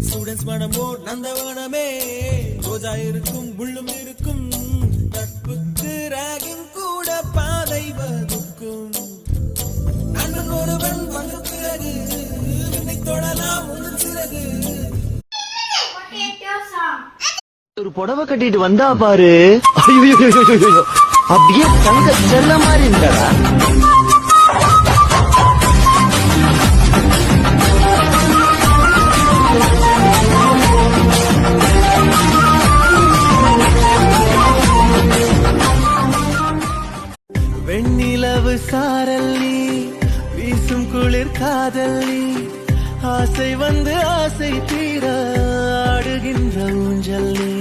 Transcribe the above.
Students மனமோ நந்தவனமே, ரோஜா இருக்கும் முள்ளும் இருக்கும், நட்புக்கு ராகிங் கூட பாதை வகுக்கும். நண்பன் ஒருவன் வந்த பிறகு என்னை தொடலாம் உன் சிறகு. ஒரு புடவை கட்டிட்டு வந்தா பாரு, ஐயோ அப்படியே தங்க செல்ல மாதிரி இருந்தாடா. வெண்ணிலவு சாரல்லி வீசும் குளிர் காதல்லி, ஆசை வந்து ஆசை தீர ஆடுகின்ற ஊஞ்சல்லி.